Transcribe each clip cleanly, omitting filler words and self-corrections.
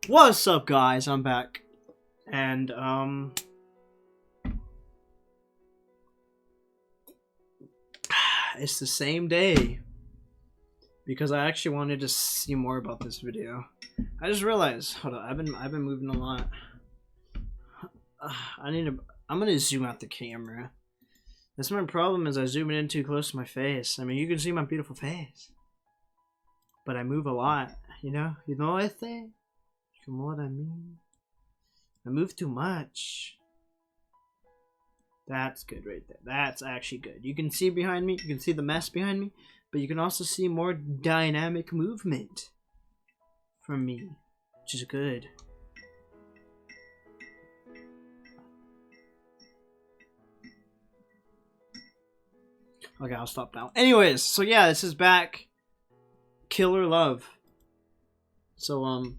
What's up, guys? I'm back, and it's the same day because I actually wanted to see more about this video. I just realized, hold on, I've been moving a lot. I'm gonna zoom out the camera. That's my problem, is I zoom it in too close to my face. I mean, you can see my beautiful face, but I move a lot. You know what I say? You know what I mean? I move too much. That's good right there. That's actually good. You can see behind me. You can see the mess behind me. But you can also see more dynamic movement from me, which is good. Okay, I'll stop now. Anyways, so yeah, this is back. Killer Love. So,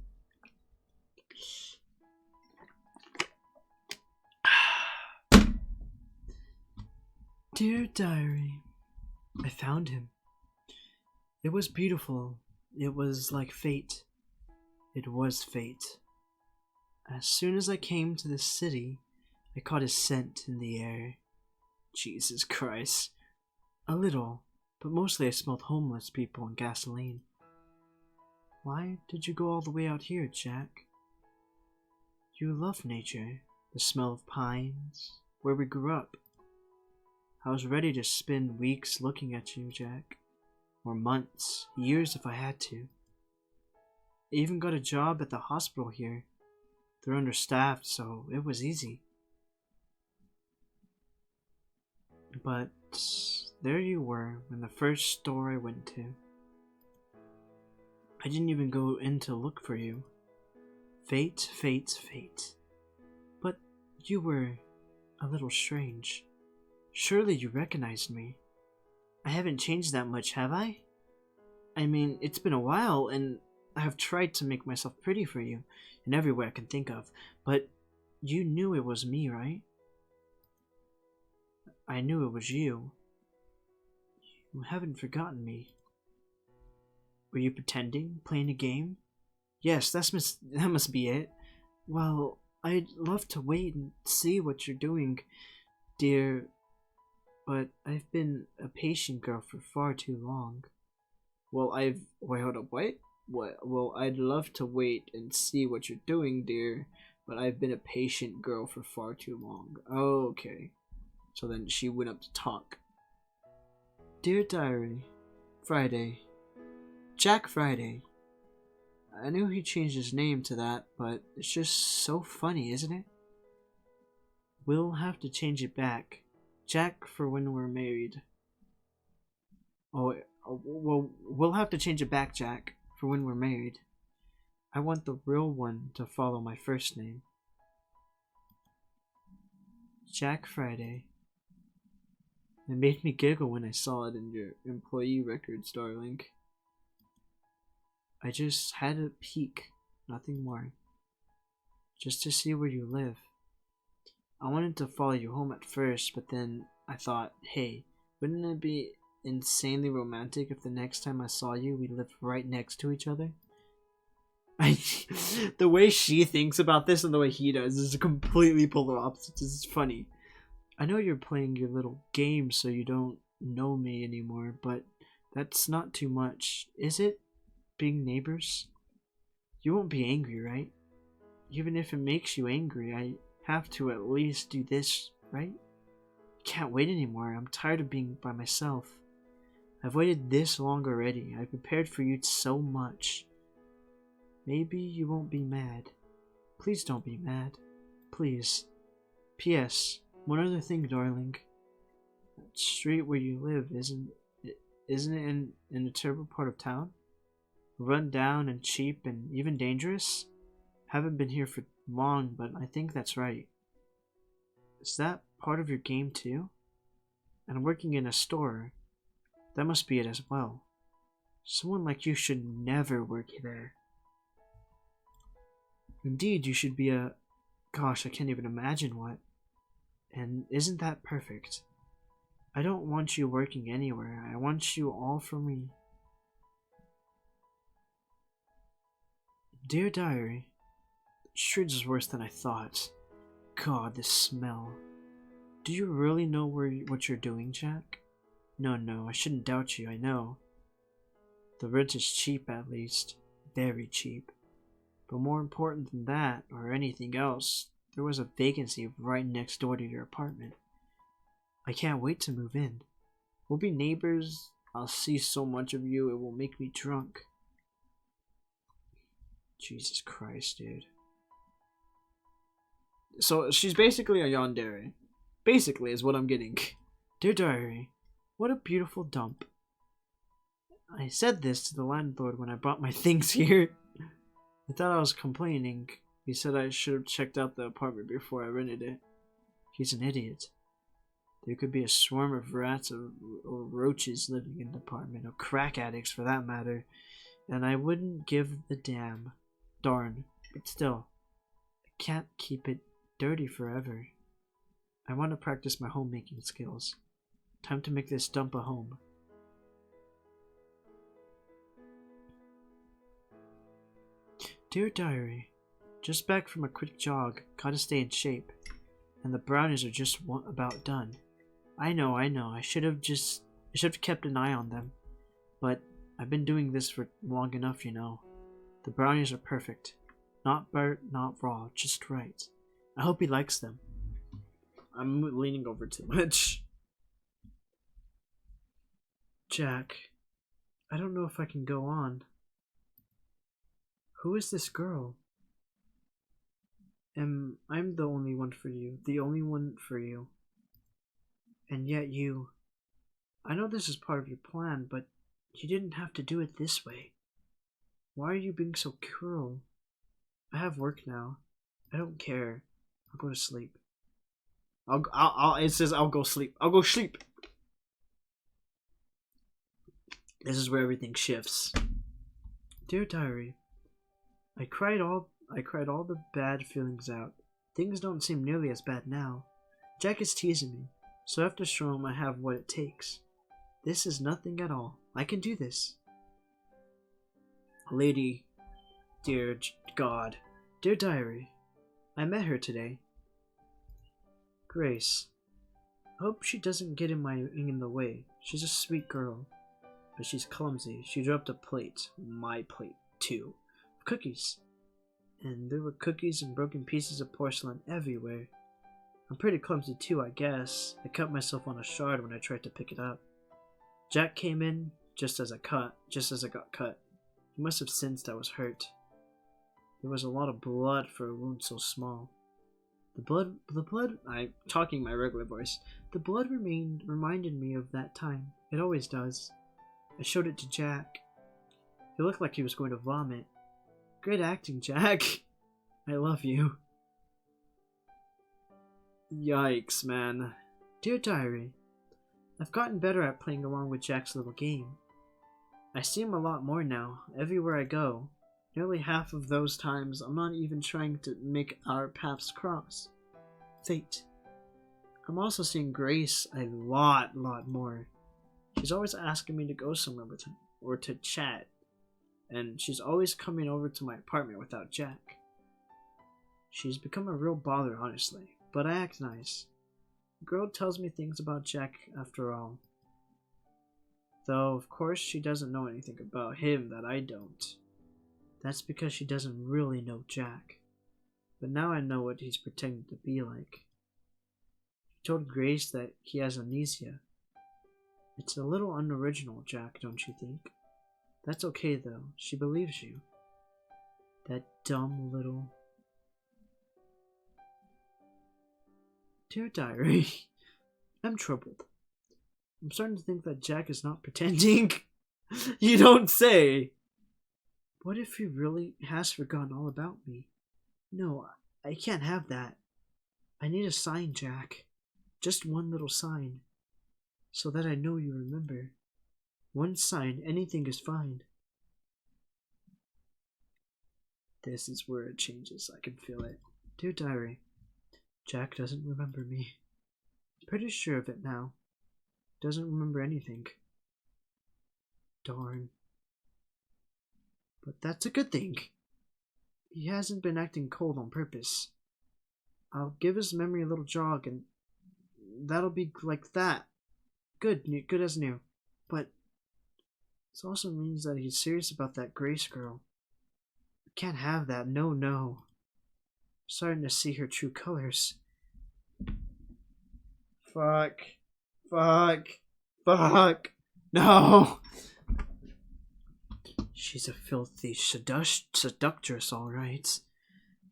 Dear Diary, I found him. It was beautiful. It was like fate. It was fate. As soon as I came to this city, I caught his scent in the air. Jesus Christ. A little, but mostly I smelled homeless people and gasoline. Why did you go all the way out here, Jack? You love nature, the smell of pines, where we grew up. I was ready to spend weeks looking at you, Jack. Or months, years if I had to. I even got a job at the hospital here. They're understaffed, so it was easy. But there you were in the first store I went to. I didn't even go in to look for you. Fate, fate, fate. But you were a little strange. Surely you recognized me. I haven't changed that much, have I? I mean, it's been a while, and I have tried to make myself pretty for you in every way I can think of, but you knew it was me, right? I knew it was you. You haven't forgotten me. Were you pretending? Playing a game? Yes, that must be it. Well, I'd love to wait and see what you're doing, dear, but I've been a patient girl for far too long. Wait, hold up, wait? What? Well, I'd love to wait and see what you're doing, dear, but I've been a patient girl for far too long. Oh, okay. So then she went up to talk. Dear Diary, Friday. Jack Friday. I knew he changed his name to that, but it's just so funny, isn't it? We'll have to change it back. Jack for when we're married. Well, we'll have to change it back, Jack, for when we're married. I want the real one to follow my first name. Jack Friday. It made me giggle when I saw it in your employee records, darling. I just had a peek, nothing more. Just to see where you live. I wanted to follow you home at first, but then I thought, hey, wouldn't it be insanely romantic if the next time I saw you, we lived right next to each other? The way she thinks about this and the way he does is completely polar opposites. It's funny. I know you're playing your little game so you don't know me anymore, but that's not too much, is it? Being neighbors? You won't be angry, right? Even if it makes you angry, I have to at least do this, right? Can't wait anymore. I'm tired of being by myself. I've waited this long already. I prepared for you so much. Maybe you won't be mad. Please don't be mad. Please. P.S. One other thing, darling. That street where you live, isn't it in a terrible part of town? Run down and cheap and even dangerous? Haven't been here for long, but I think that's right. Is that part of your game too? And working in a store, that must be it as well. Someone like you should never work there. Indeed, you should be a... Gosh, I can't even imagine what. And isn't that perfect? I don't want you working anywhere. I want you all for me. Dear Diary, Streets is worse than I thought. God, this smell. Do you really know what you're doing, Jack? No, I shouldn't doubt you, I know. The rent is cheap, at least. Very cheap. But more important than that, or anything else, there was a vacancy right next door to your apartment. I can't wait to move in. We'll be neighbors. I'll see so much of you, it will make me drunk. Jesus Christ, dude. So, she's basically a yandere. Basically, is what I'm getting. Dear Diary, what a beautiful dump. I said this to the landlord when I brought my things here. I thought I was complaining. He said I should have checked out the apartment before I rented it. He's an idiot. There could be a swarm of rats or roaches living in the apartment, or crack addicts for that matter, and I wouldn't give the damn. Darn. But still, I can't keep it dirty forever. I want to practice my homemaking skills. Time to make this dump a home. Dear Diary, just back from a quick jog, gotta stay in shape. And the brownies are just about done. I know, I should have kept an eye on them. But I've been doing this for long enough, you know. The brownies are perfect. Not burnt, not raw, just right. I hope he likes them. I'm leaning over too much. Jack, I don't know if I can go on. Who is this girl? I'm the only one for you. The only one for you. And yet you... I know this is part of your plan, but you didn't have to do it this way. Why are you being so cruel? I have work now. I don't care. I'll go to sleep. It says I'll go sleep. I'll go sleep. This is where everything shifts. Dear Diary, I cried all the bad feelings out. Things don't seem nearly as bad now. Jack is teasing me, so I have to show him I have what it takes. This is nothing at all. I can do this. Lady, dear God, dear Diary, I met her today. Grace. I hope she doesn't get in the way. She's a sweet girl, but she's clumsy. She dropped a plate, my plate too, of cookies. And there were cookies and broken pieces of porcelain everywhere. I'm pretty clumsy too, I guess. I cut myself on a shard when I tried to pick it up. Jack came in just as I got cut. He must have sensed I was hurt. There was a lot of blood for a wound so small. The blood, I'm talking my regular voice. The blood reminded me of that time. It always does. I showed it to Jack. He looked like he was going to vomit. Great acting, Jack. I love you. Yikes, man. Dear Diary, I've gotten better at playing along with Jack's little game. I see him a lot more now, everywhere I go. Nearly half of those times, I'm not even trying to make our paths cross. Fate. I'm also seeing Grace a lot more. She's always asking me to go somewhere with him, or to chat. And she's always coming over to my apartment without Jack. She's become a real bother, honestly, but I act nice. The girl tells me things about Jack after all. Though, of course, she doesn't know anything about him that I don't. That's because she doesn't really know Jack. But now I know what he's pretending to be like. He told Grace that he has amnesia. It's a little unoriginal, Jack, don't you think? That's okay, though. She believes you. That dumb little... Dear Diary, I'm troubled. I'm starting to think that Jack is not pretending. You don't say! What if he really has forgotten all about me? No, I can't have that. I need a sign, Jack. Just one little sign. So that I know you remember. One sign, anything is fine. This is where it changes. I can feel it. Dear Diary, Jack doesn't remember me. Pretty sure of it now. Doesn't remember anything. Darn. But that's a good thing. He hasn't been acting cold on purpose. I'll give his memory a little jog, and that'll be like that. Good as new. But this also means that he's serious about that Grace girl. I can't have that. No, no. I'm starting to see her true colors. Fuck. Fuck. Fuck. No. She's a filthy seductress, all right.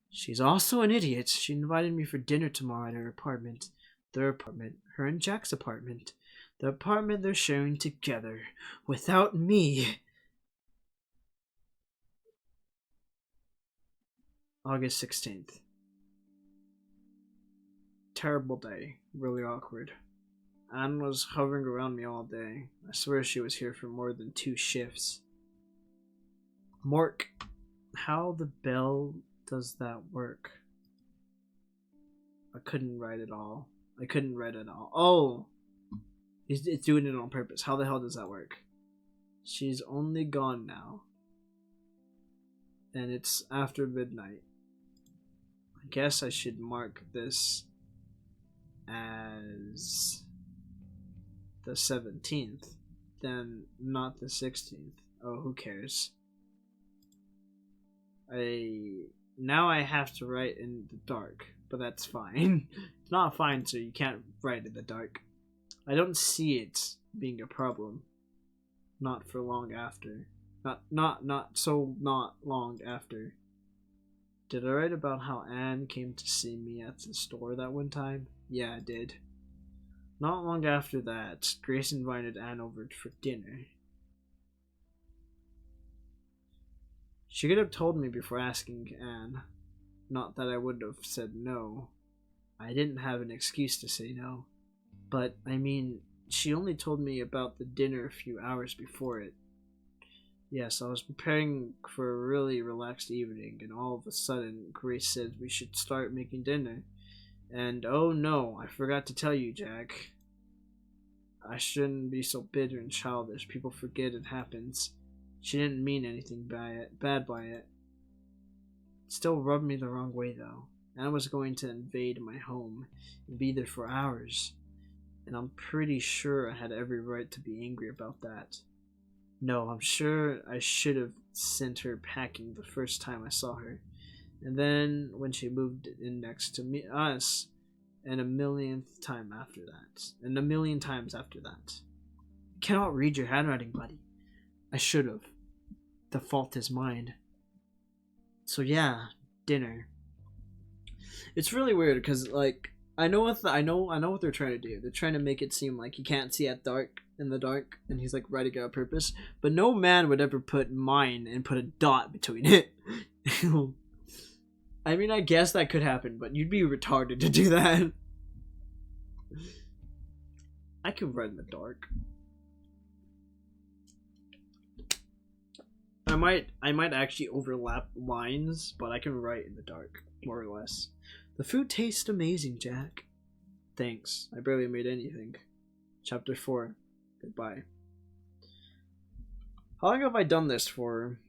She's also an idiot. She invited me for dinner tomorrow at her apartment. Their apartment. Her and Jack's apartment. The apartment they're sharing together. Without me. August 16th. Terrible day. Really awkward. Anne was hovering around me all day. I swear she was here for more than 2 shifts. Mork. How the bell does that work? I couldn't write it all. Oh! It's doing it on purpose. How the hell does that work? She's only gone now. And it's after midnight. I guess I should mark this as the 17th. Then not the 16th. Oh, who cares? Now I have to write in the dark, but that's fine. It's not fine, so you can't write in the dark. I don't see it being a problem. Not for long after. Not long after. Did I write about how Anne came to see me at the store that one time? Yeah, I did. Not long after that, Grace invited Anne over for dinner. She could have told me before asking Anne. Not that I would have said no. I didn't have an excuse to say no. But, I mean, she only told me about the dinner a few hours before it. Yes, I was preparing for a really relaxed evening, and all of a sudden, Grace said we should start making dinner. And, oh no, I forgot to tell you, Jack. I shouldn't be so bitter and childish. People forget it happens. She didn't mean anything bad by it. It still rubbed me the wrong way, though. Anne was going to invade my home and be there for hours. And I'm pretty sure I had every right to be angry about that. No, I'm sure I should have sent her packing the first time I saw her. And then when she moved in next to us, and a million times after that. I cannot read your handwriting, buddy. I should have. The fault is mine. So yeah, dinner. It's really weird because I know what they're trying to do. They're trying to make it seem like he can't see in the dark, and he's like writing it on purpose. But no man would ever put mine and put a dot between it. I mean, I guess that could happen, but you'd be retarded to do that. I could write in the dark. I might actually overlap lines, but I can write in the dark, more or less. The food tastes amazing, Jack. Thanks. I barely made anything. Chapter 4. Goodbye. How long have I done this for?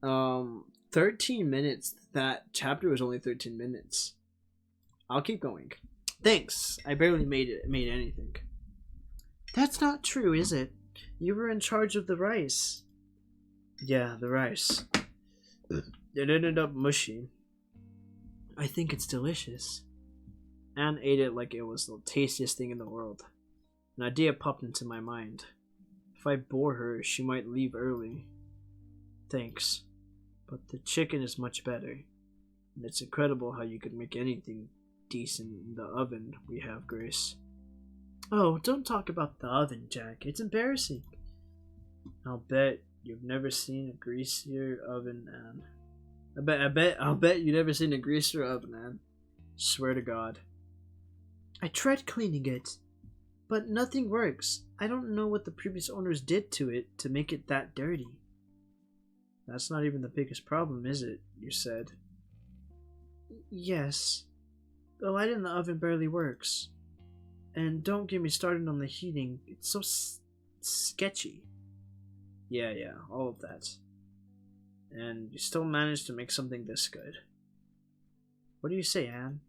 13 minutes. That chapter was only 13 minutes. I'll keep going. Thanks. I barely made anything. That's not true, is it? You were in charge of the rice. Yeah, the rice. It ended up mushy. I think it's delicious. Anne ate it like it was the tastiest thing in the world. An idea popped into my mind. If I bore her, she might leave early. Thanks. But the chicken is much better. And it's incredible how you could make anything decent in the oven we have, Grace. Oh, don't talk about the oven, Jack. It's embarrassing. I'll bet you've never seen a greasier oven, Anne. I'll bet you've never seen a greasier oven, Anne. Swear to God. I tried cleaning it, but nothing works. I don't know what the previous owners did to it to make it that dirty. That's not even the biggest problem, is it? You said. Yes. The light in the oven barely works. And don't get me started on the heating. It's so sketchy. Yeah, all of that. and you still managed to make something this good. What do you say, Anne?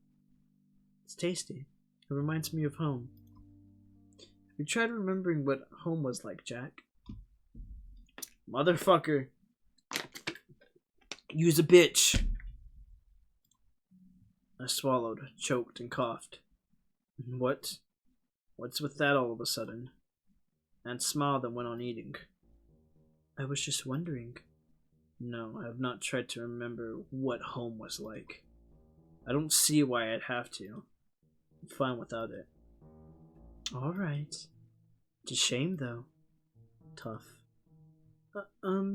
It's tasty. It reminds me of home. Have you tried remembering what home was like, Jack? Motherfucker. Use a bitch. I swallowed, choked, and coughed. What? What's with that all of a sudden? Anne smiled and went on eating. I was just wondering. No, I have not tried to remember what home was like. I don't see why I'd have to. I'm fine without it. Alright. It's a shame, though. Tough.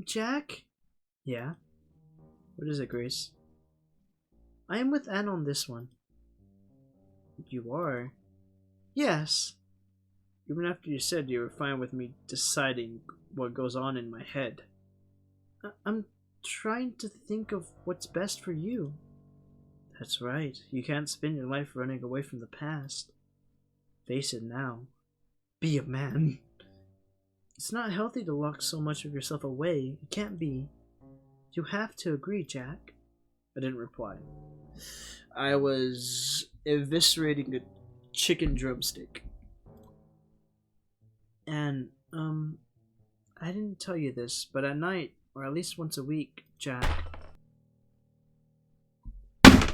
Jack? Yeah? What is it, Grace? I am with Anne on this one. You are? Yes. Even after you said you were fine with me deciding what goes on in my head. I'm trying to think of what's best for you. That's right. You can't spend your life running away from the past. Face it now. Be a man. It's not healthy to lock so much of yourself away. It can't be. You have to agree, Jack. I didn't reply. I was eviscerating a chicken drumstick. And, I didn't tell you this, but at night, or at least once a week, Jack...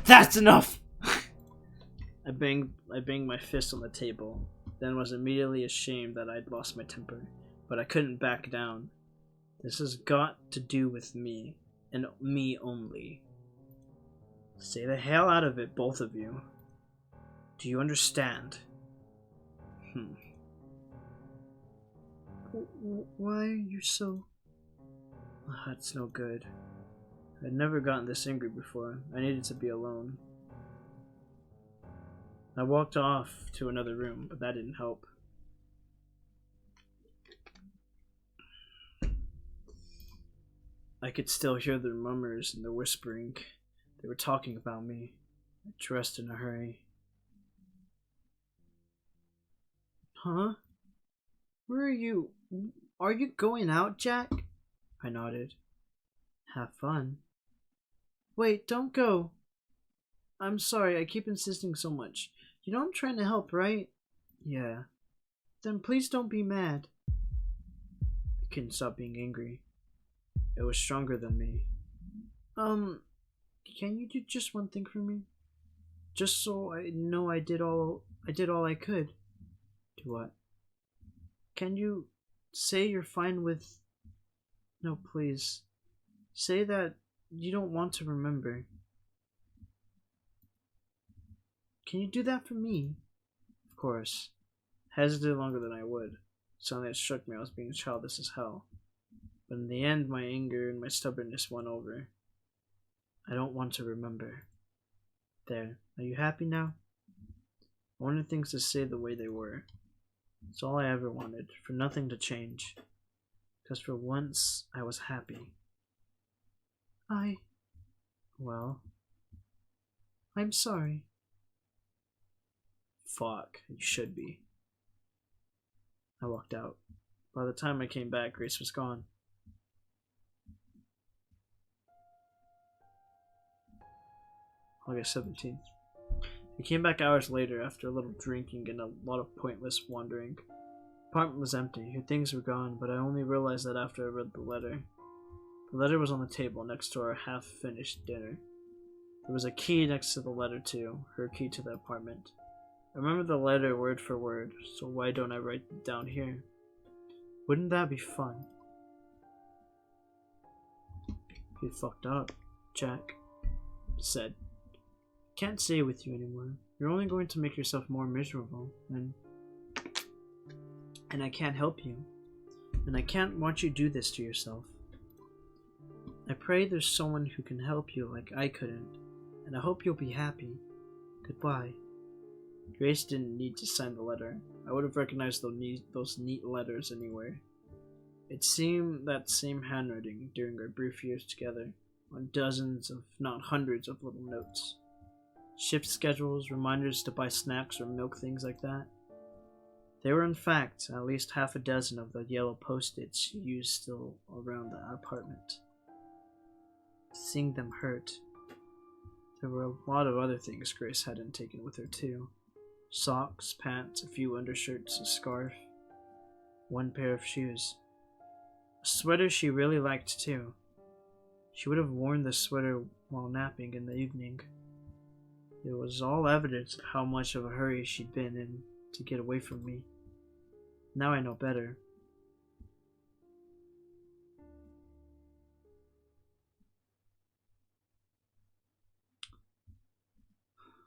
That's enough! I banged my fist on the table, then was immediately ashamed that I'd lost my temper, but I couldn't back down. This has got to do with me, and me only. Stay the hell out of it, both of you. Do you understand? Why are you so... That's no good. I'd never gotten this angry before. I needed to be alone. I walked off to another room, but that didn't help. I could still hear their murmurs and their whispering. They were talking about me. I dressed in a hurry. Huh? Where are you? Are you going out, Jack? I nodded. Have fun. Wait, don't go. I'm sorry, I keep insisting so much. You know I'm trying to help, right? Yeah. Then please don't be mad. I couldn't stop being angry. It was stronger than me. Can you do just one thing for me? Just so I know I did all I could. Do what? Can you say you're fine with... No, please. Say that you don't want to remember. Can you do that for me? Of course. Hesitated longer than I would. Suddenly it struck me I was being childish as hell. But in the end, my anger and my stubbornness won over. I don't want to remember. There. Are you happy now? I wanted things to stay the way they were. It's all I ever wanted, for nothing to change. Because for once, I was happy. Well, I'm sorry. Fuck, you should be. I walked out. By the time I came back, Grace was gone. August 17th. I came back hours later after a little drinking and a lot of pointless wandering. The apartment was empty, her things were gone, but I only realized that after I read the letter. The letter was on the table next to our half-finished dinner. There was a key next to the letter too, her key to the apartment. I remember the letter word for word, so why don't I write it down here? Wouldn't that be fun? You fucked up, Jack said. Can't stay with you anymore. You're only going to make yourself more miserable, and I can't help you. And I can't watch you do this to yourself. I pray there's someone who can help you like I couldn't, and I hope you'll be happy. Goodbye. Grace didn't need to sign the letter. I would have recognized those neat letters anywhere. It seemed that same handwriting during our brief years together, on dozens, if not hundreds, of little notes. Shift schedules, reminders to buy snacks or milk, things like that. There were in fact at least half a dozen of the yellow post-its used still around the apartment. seeing them hurt. There were a lot of other things Grace hadn't taken with her, too. Socks, pants, a few undershirts, a scarf, one pair of shoes. A sweater she really liked, too. She would have worn the sweater while napping in the evening. It was all evidence of how much of a hurry she'd been in to get away from me. Now I know better.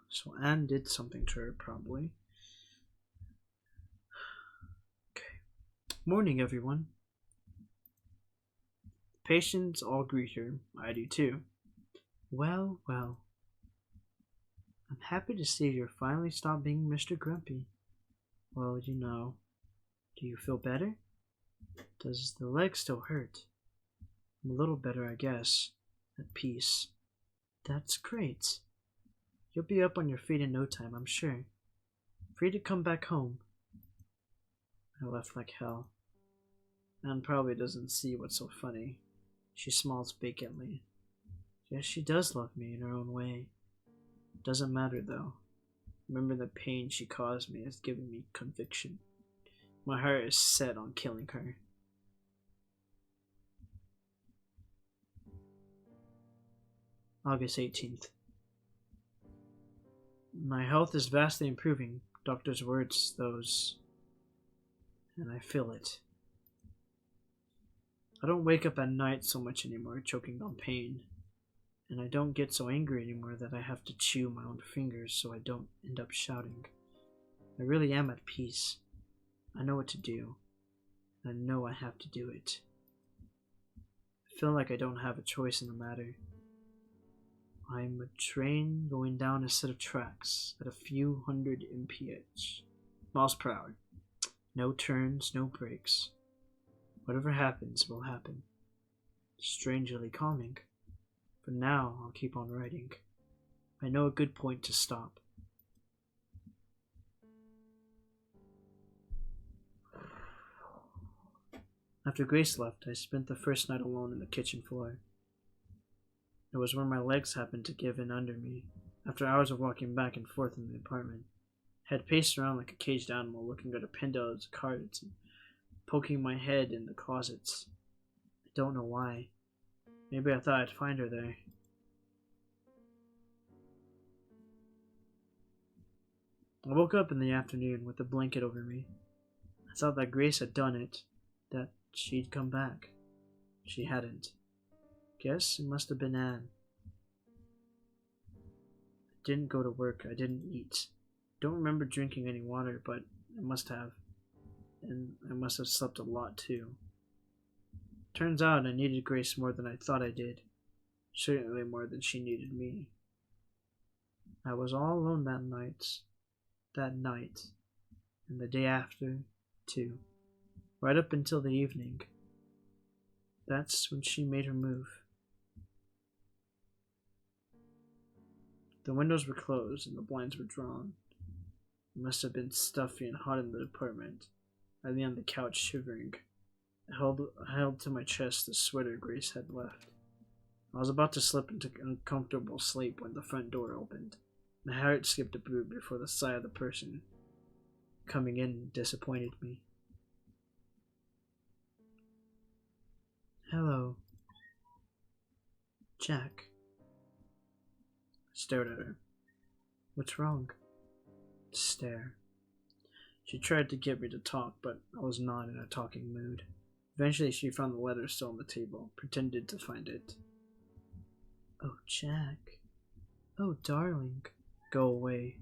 So Anne did something to her, probably. Okay. Morning, everyone. Patients all greet her. I do too. Well, well. I'm happy to see you're finally stopped being Mr. Grumpy. Well, you know. Do you feel better? Does the leg still hurt? I'm a little better, I guess. At peace. That's great. You'll be up on your feet in no time, I'm sure. Free to come back home. I left like hell. Anne probably doesn't see what's so funny. She smiles vacantly. Yes, she does love me in her own way. Doesn't matter, though. Remember the pain she caused me has given me conviction. My heart is set on killing her. August 18th. My health is vastly improving. Doctor's words, those. And I feel it. I don't wake up at night so much anymore, choking on pain. And I don't get so angry anymore that I have to chew my own fingers so I don't end up shouting. I really am at peace. I know what to do. And I know I have to do it. I feel like I don't have a choice in the matter. I'm a train going down a set of tracks at a few hundred miles per hour. No turns, no brakes. Whatever happens will happen. Strangely calming. For now, I'll keep on riding. I know a good point to stop. After Grace left, I spent the first night alone on the kitchen floor. It was where my legs happened to give in under me. After hours of walking back and forth in the apartment, I had paced around like a caged animal, looking at windows, cards, and poking my head in the closets. I don't know why. Maybe I thought I'd find her there. I woke up in the afternoon with a blanket over me. I thought that Grace had done it, that she'd come back. She hadn't. Guess it must have been Anne. I didn't go to work. I didn't eat. Don't remember drinking any water, but I must have. And I must have slept a lot too. Turns out I needed Grace more than I thought I did. Certainly more than she needed me. I was all alone that night, and the day after, too. Right up until the evening. That's when she made her move. The windows were closed and the blinds were drawn. It must have been stuffy and hot in the apartment. I lay on the couch shivering. I held to my chest the sweater Grace had left. I was about to slip into uncomfortable sleep when the front door opened. My heart skipped a beat before the sight of the person coming in disappointed me. Hello. Jack. I stared at her. What's wrong? Stare. She tried to get me to talk, but I was not in a talking mood. Eventually she found the letter still on the table, pretended to find it. Oh, Jack. Oh, darling. Go away.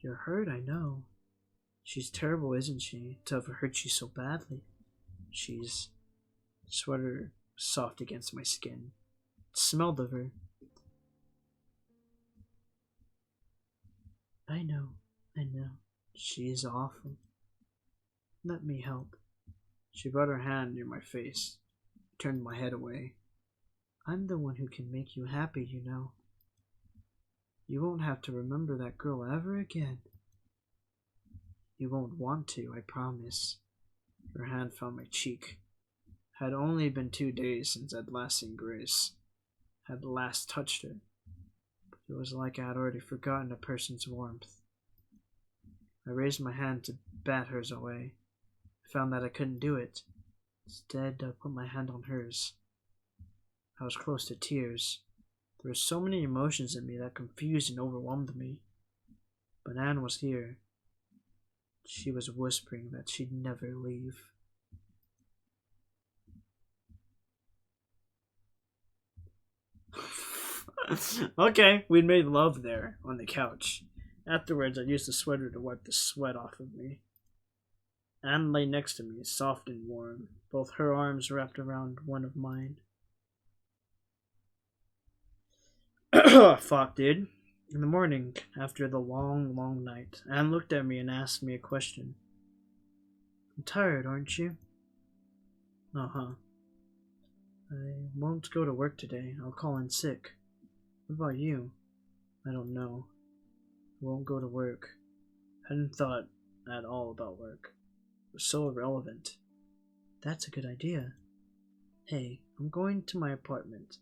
You're hurt, I know. She's terrible, isn't she, to have hurt you so badly? She's... Sweater soft against my skin. It smelled of her. I know. She is awful. Let me help. She brought her hand near my face, turned my head away. I'm the one who can make you happy, you know. You won't have to remember that girl ever again. You won't want to, I promise. Her hand found my cheek. Had only been 2 days since I'd last seen Grace. had last touched her. It was like I had already forgotten a person's warmth. I raised my hand to bat hers away. I found that I couldn't do it. Instead, I put my hand on hers. I was close to tears. There were so many emotions in me that confused and overwhelmed me. But Anne was here. She was whispering that she'd never leave. Okay, we'd made love there, on the couch. Afterwards, I used the sweater to wipe the sweat off of me. Anne lay next to me, soft and warm, both her arms wrapped around one of mine. Fuck, dude. In the morning, after the long, long night, Anne looked at me and asked me a question. "I'm tired, aren't you?" "Uh-huh. I won't go to work today. I'll call in sick. What about you?" "I don't know. I won't go to work." I hadn't thought at all about work. It was so irrelevant. "That's a good idea. Hey, I'm going to my apartment.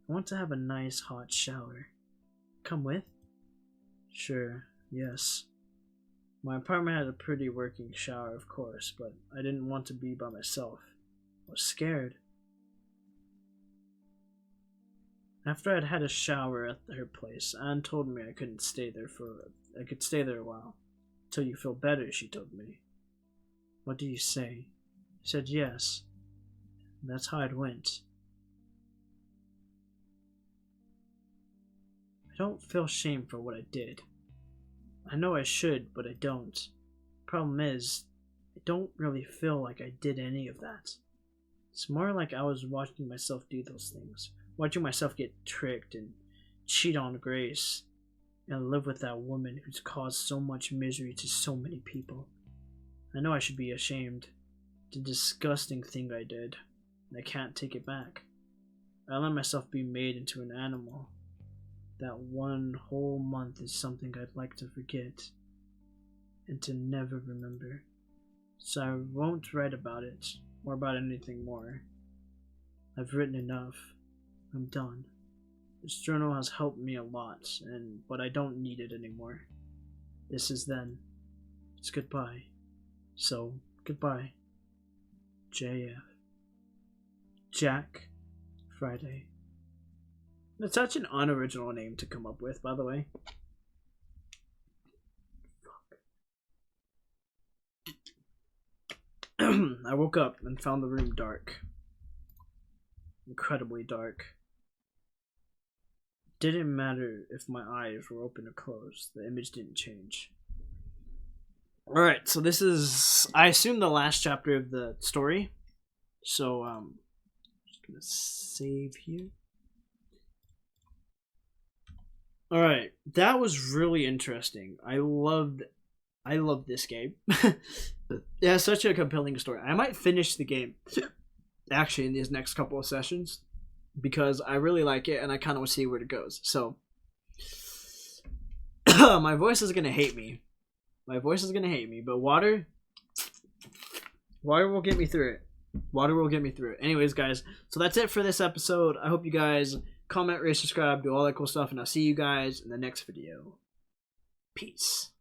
I want to have a nice hot shower. Come with?" "Sure, yes." My apartment had a pretty working shower, of course, but I didn't want to be by myself. I was scared. After I'd had a shower at her place, Anne told me I could stay there a while. "Till you feel better," she told me. "What do you say?" I said yes. That's how it went. I don't feel shame for what I did. I know I should, but I don't. Problem is, I don't really feel like I did any of that. It's more like I was watching myself do those things. Watching myself get tricked and cheat on Grace and live with that woman who's caused so much misery to so many people. I know I should be ashamed. It's a disgusting thing I did, and I can't take it back. I let myself be made into an animal. That one whole month is something I'd like to forget and to never remember. So I won't write about it or about anything more. I've written enough. I'm done. This journal has helped me a lot, but I don't need it anymore. This is then. It's goodbye. So, goodbye. JF. Jack Friday. That's such an unoriginal name to come up with, by the way. Fuck. I woke up and found the room dark. Incredibly dark. Didn't matter if my eyes were open or closed. The image didn't change. Alright, so this is, I assume, the last chapter of the story. So, just gonna save here. Alright, that was really interesting. I loved this game. It has such a compelling story. I might finish the game, actually, in these next couple of sessions, because I really like it and I kind of want to see where it goes. So, my voice is going to hate me. But water will get me through it. Anyways, guys, so that's it for this episode. I hope you guys comment, rate, subscribe, do all that cool stuff, and I'll see you guys in the next video. Peace.